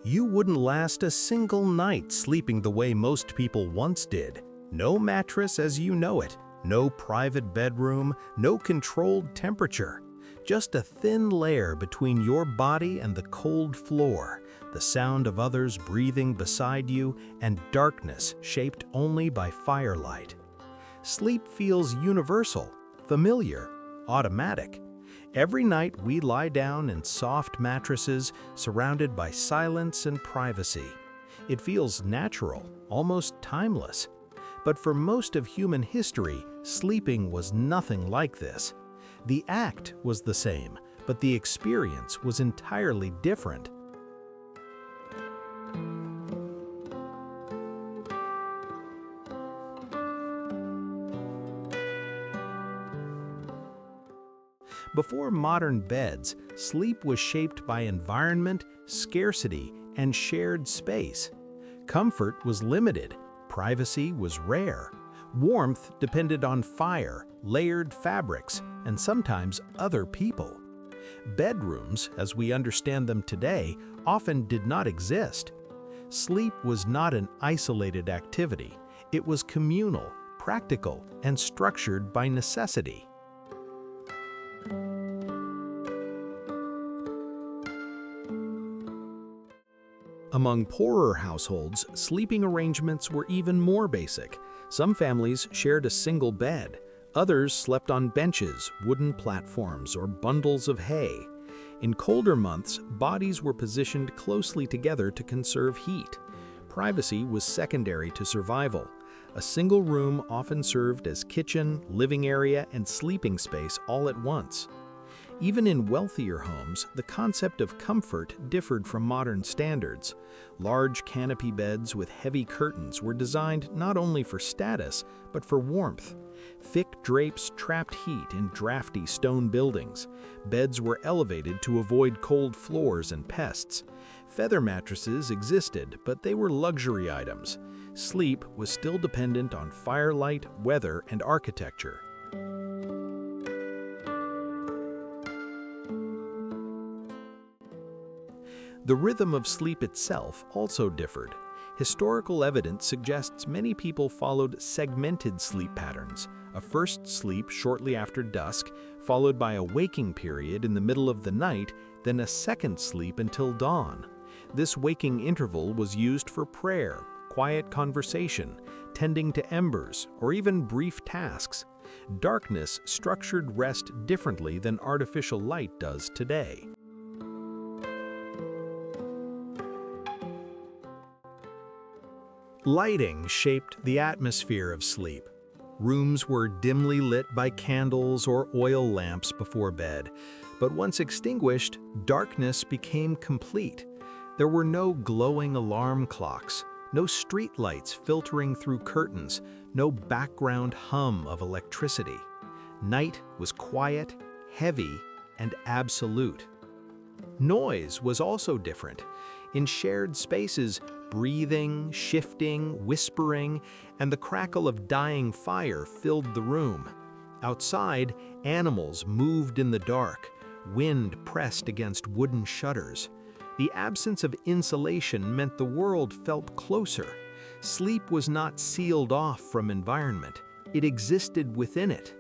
You wouldn't last a single night sleeping the way most people once did. No mattress as you know it, no private bedroom, no controlled temperature. Just a thin layer between your body and the cold floor, the sound of others breathing beside you, and darkness shaped only by firelight. Sleep feels universal, familiar, automatic. Every night we lie down in soft mattresses surrounded by silence and privacy. It feels natural, almost timeless. But for most of human history, sleeping was nothing like this. The act was the same, but the experience was entirely different. Before modern beds, sleep was shaped by environment, scarcity, and shared space. Comfort was limited, privacy was rare. Warmth depended on fire, layered fabrics, and sometimes other people. Bedrooms, as we understand them today, often did not exist. Sleep was not an isolated activity. It was communal, practical, and structured by necessity. Among poorer households, sleeping arrangements were even more basic. Some families shared a single bed. Others slept on benches, wooden platforms, or bundles of hay. In colder months, bodies were positioned closely together to conserve heat. Privacy was secondary to survival. A single room often served as kitchen, living area, and sleeping space all at once. Even in wealthier homes, the concept of comfort differed from modern standards. Large canopy beds with heavy curtains were designed not only for status, but for warmth. Thick drapes trapped heat in drafty stone buildings. Beds were elevated to avoid cold floors and pests. Feather mattresses existed, but they were luxury items. Sleep was still dependent on firelight, weather, and architecture. The rhythm of sleep itself also differed. Historical evidence suggests many people followed segmented sleep patterns, a first sleep shortly after dusk, followed by a waking period in the middle of the night, then a second sleep until dawn. This waking interval was used for prayer, quiet conversation, tending to embers, or even brief tasks. Darkness structured rest differently than artificial light does today. Lighting shaped the atmosphere of sleep. Rooms were dimly lit by candles or oil lamps before bed, but once extinguished, darkness became complete. There were no glowing alarm clocks, no street lights filtering through curtains, no background hum of electricity. Night was quiet, heavy, and absolute. Noise was also different. In shared spaces, breathing, shifting, whispering, and the crackle of dying fire filled the room. Outside, animals moved in the dark. Wind pressed against wooden shutters. The absence of insulation meant the world felt closer. Sleep was not sealed off from environment. It existed within it.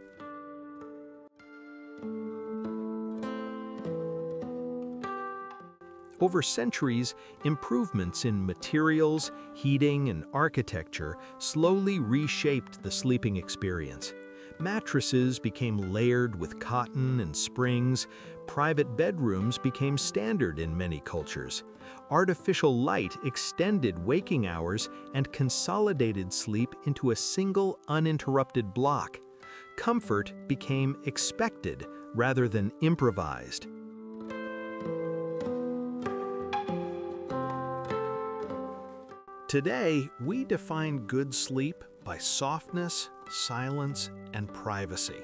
Over centuries, improvements in materials, heating, and architecture slowly reshaped the sleeping experience. Mattresses became layered with cotton and springs. Private bedrooms became standard in many cultures. Artificial light extended waking hours and consolidated sleep into a single uninterrupted block. Comfort became expected rather than improvised. Today, we define good sleep by softness, silence, and privacy.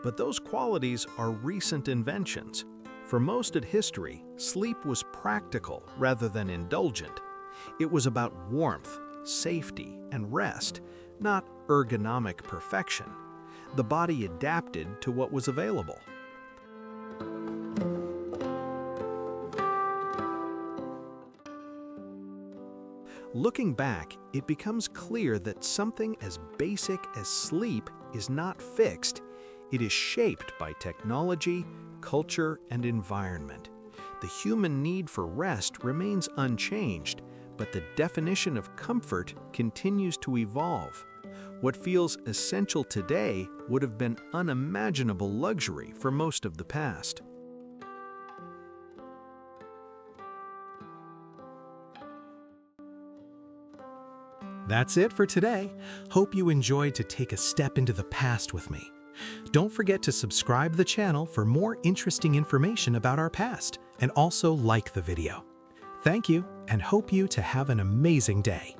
But those qualities are recent inventions. For most of history, sleep was practical rather than indulgent. It was about warmth, safety, and rest, not ergonomic perfection. The body adapted to what was available. Looking back, it becomes clear that something as basic as sleep is not fixed. It is shaped by technology, culture, and environment. The human need for rest remains unchanged, but the definition of comfort continues to evolve. What feels essential today would have been unimaginable luxury for most of the past. That's it for today. Hope you enjoyed to take a step into the past with me. Don't forget to subscribe the channel for more interesting information about our past, and also like the video. Thank you, and hope you to have an amazing day.